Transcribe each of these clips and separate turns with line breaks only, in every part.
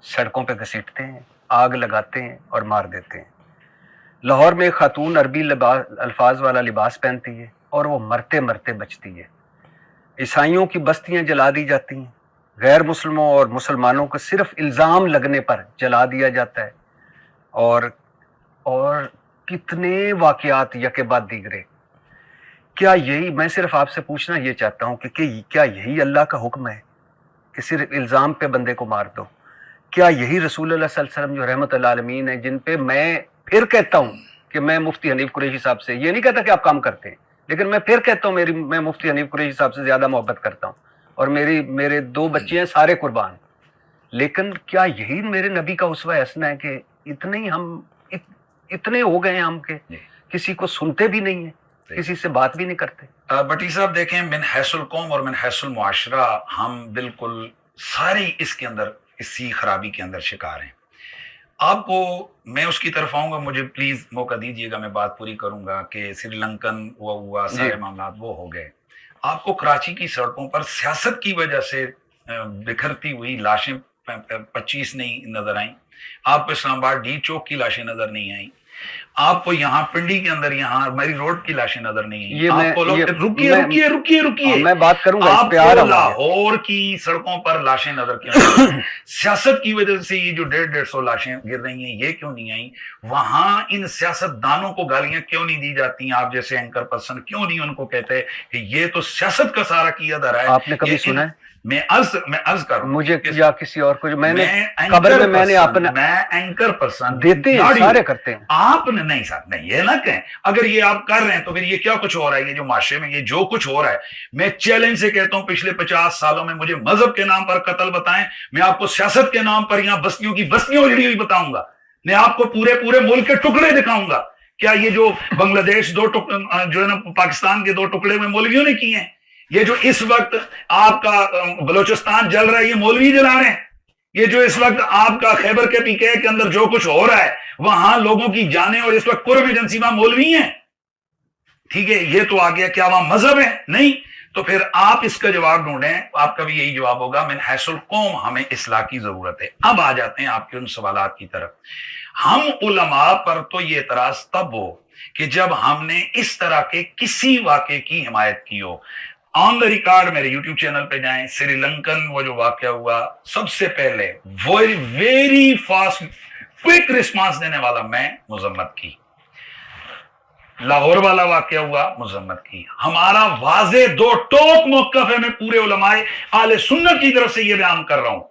سڑکوں پہ گھسیٹتے ہیں، آگ لگاتے ہیں اور مار دیتے ہیں۔ لاہور میں ایک خاتون عربی الفاظ والا لباس پہنتی ہے اور وہ مرتے مرتے بچتی ہے۔ عیسائیوں کی بستیاں جلا دی جاتی ہیں، غیر مسلموں اور مسلمانوں کو صرف الزام لگنے پر جلا دیا جاتا ہے، اور کتنے واقعات یکے بعد دیگرے۔ کیا یہی، میں صرف آپ سے پوچھنا یہ چاہتا ہوں کہ کیا یہی اللہ کا حکم ہے کہ صرف الزام پہ بندے کو مار دو؟ کیا یہی رسول اللہ صلی اللہ علیہ وسلم جو رحمت اللہ عالمین ہے، جن پہ میں پھر کہتا ہوں کہ میں مفتی حنیف قریشی صاحب سے یہ نہیں کہتا کہ آپ کام کرتے ہیں، لیکن میں پھر کہتا ہوں میں مفتی حنیف قریشی صاحب سے زیادہ محبت کرتا ہوں، اور میرے 2 بچے ہیں سارے قربان، لیکن کیا یہی میرے نبی کا اسوہ حسنہ ہے کہ اتنے ہو گئے ہیں ہم کہ کسی کو سنتے بھی نہیں ہیں، کسی سے بات بھی نہیں کرتے؟
بٹی صاحب دیکھیں، من حیث القوم اور من حیث المعاشرہ ہم بالکل ساری اس کے اندر، اسی خرابی کے اندر شکار ہیں۔ آپ کو میں اس کی طرف آؤں گا، مجھے پلیز موقع دیجیے گا، میں بات پوری کروں گا کہ سری لنکن ہوا سارے معاملات وہ ہو گئے۔ آپ کو کراچی کی سڑکوں پر سیاست کی وجہ سے بکھرتی ہوئی لاشیں 25 نہیں نظر آئیں، آپ کو اسلام آباد ڈی چوک کی لاشیں نظر نہیں آئیں، آپ کو یہاں پنڈی کے اندر یہاں میری روڈ کی لاشیں نظر نہیں آئیں، آپ کو رکیے
میں بات کروں گا،
آپ کو لاہور کی سڑکوں پر لاشیں نظر کیوں؟ سیاست کی وجہ سے یہ جو 150 لاشیں گر رہی ہیں یہ کیوں نہیں آئیں؟ وہاں ان سیاست دانوں کو گالیاں کیوں نہیں دی جاتی ہیں؟ آپ جیسے اینکر پرسن کیوں نہیں ان کو کہتے کہ یہ تو سیاست کا سارا کیا دھرا ہے؟
آپ نے کبھی سنا ہے؟
میں عرض کر رہا ہوں
مجھے یا کسی اور کو، میں نے قبر میں نے اپنا
اینکر پرسن
دیتے ہیں، سارے کرتے ہیں،
آپ نے نہیں صاحب نہیں یہ نہ کہیں، اگر یہ آپ کر رہے ہیں تو پھر یہ کیا کچھ ہو رہا ہے؟ یہ جو معاشرے میں یہ جو کچھ ہو رہا ہے، میں چیلنج سے کہتا ہوں پچھلے 50 سالوں میں مجھے مذہب کے نام پر قتل بتائیں، میں آپ کو سیاست کے نام پر یہاں بستیوں کی بستیاں اجڑی ہوئی بتاؤں گا، میں آپ کو پورے ملک کے ٹکڑے دکھاؤں گا۔ کیا یہ جو بنگلہ دیش جو ہے نا پاکستان کے 2 ٹکڑے میں مولویوں نے کیے ہیں؟ یہ جو اس وقت آپ کا بلوچستان جل رہا ہے یہ مولوی جلا رہے ہیں؟ یہ جو اس وقت آپ کا خیبر کے پی کے اندر جو کچھ ہو رہا ہے وہاں لوگوں کی جانیں اور اس وقت قرب ایجنسی وہاں مولوی ہیں؟ ٹھیک ہے، یہ تو آ گیا، کیا وہاں مذہب ہے؟ نہیں۔ تو پھر آپ اس کا جواب ڈھونڈیں، آپ کا بھی یہی جواب ہوگا، من حیث القوم ہمیں اصلاح کی ضرورت ہے۔ اب آ جاتے ہیں آپ کے ان سوالات کی طرف۔ ہم علماء پر تو یہ اعتراض تب ہو کہ جب ہم نے اس طرح کے کسی واقعے کی حمایت کی ہو۔ آن دا ریکارڈ میرے یوٹیوب چینل پہ جائیں، سری لنکن وہ جو واقعہ ہوا سب سے پہلے ویری فاسٹ کوئک رسپانس دینے والا میں مذمت کی، لاہور والا واقعہ ہوا مذمت کی، ہمارا واضح 2 ٹوک موقف ہے۔ میں پورے علماء اہل سنت کی طرف سے یہ بیان کر رہا ہوں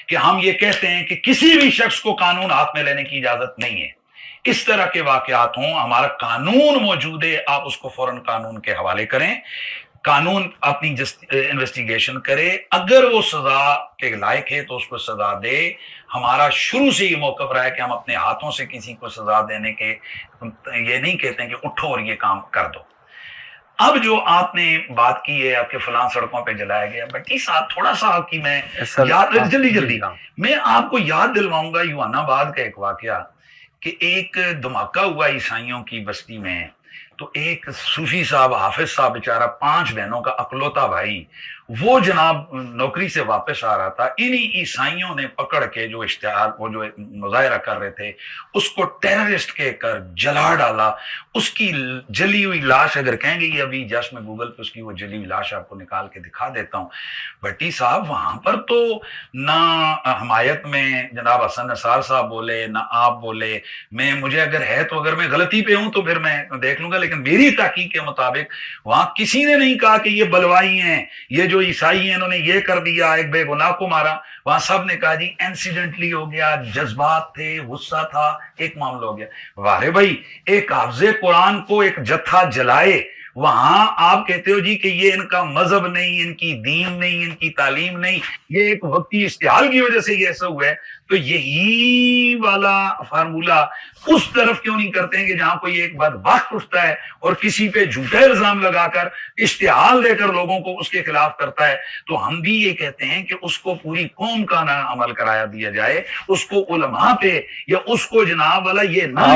کہ ہم یہ کہتے ہیں کہ کسی بھی شخص کو قانون ہاتھ میں لینے کی اجازت نہیں ہے۔ اس طرح کے واقعات ہوں، ہمارا قانون موجود ہے، آپ اس کو فوراً قانون کے حوالے کریں، قانون اپنی انویسٹیگیشن کرے، اگر وہ سزا کے لائق ہے تو اس کو سزا دے۔ ہمارا شروع سے یہ موقف رہا ہے کہ ہم اپنے ہاتھوں سے کسی کو سزا دینے کے یہ نہیں کہتے ہیں کہ اٹھو اور یہ کام کر دو۔ اب جو آپ نے بات کی ہے آپ کے فلاں سڑکوں پہ جلایا گیا، بٹی صاحب تھوڑا سا آپ کی میں جلدی میں آپ کو یاد دلواؤں گا یوان آباد کا ایک واقعہ کہ ایک دھماکہ ہوا عیسائیوں کی بستی میں، تو ایک صوفی صاحب حافظ صاحب بیچارہ 5 بہنوں کا اکلوتا بھائی، وہ جناب نوکری سے واپس آ رہا تھا، انہی عیسائیوں نے پکڑ کے جو اشتہار وہ جو مظاہرہ کر رہے تھے اس کو ٹیررسٹ کہہ کر جلا ڈالا۔ اس کی جلی ہوئی لاش اگر کہیں گے، یہ ابھی جسٹ میں گوگل پہ اس کی وہ جلی ہوئی لاش آپ کو نکال کے دکھا دیتا ہوں۔ بھٹی صاحب وہاں پر تو نہ حمایت میں جناب حسن نثار صاحب بولے نہ آپ بولے، مجھے اگر ہے تو اگر میں غلطی پہ ہوں تو پھر میں دیکھ لوں گا، لیکن میری تحقیق کے مطابق وہاں کسی نے نہیں کہا کہ یہ بلوائی ہیں، یہ جو عیسائی ہیں انہوں نے یہ کر دیا، ایک بے گناہ کو مارا۔ وہاں سب نے کہا جی انسیڈنٹلی ہو گیا، جذبات تھے، غصہ تھا، ایک معاملہ ہو گیا۔ وارے بھائی، ایک حافظ قرآن کو ایک جتھا جلائے، وہاں آپ کہتے ہو جی کہ یہ ان کا مذہب نہیں، ان کی دین نہیں، ان کی تعلیم نہیں، یہ ایک وقتی اشتعال کی وجہ سے یہ ایسا ہوا ہے۔ تو یہی والا فارمولہ اس طرف کیوں نہیں کرتے ہیں کہ جہاں کوئی ایک بدبخت اٹھتا ہے اور کسی پہ جھوٹا الزام لگا کر اشتعال دے کر لوگوں کو اس کے خلاف کرتا ہے، تو ہم بھی یہ کہتے ہیں کہ اس کو پوری قوم کا نہ عمل کرایا دیا جائے، اس کو علماء پہ یا اس کو جناب والا یہ نہ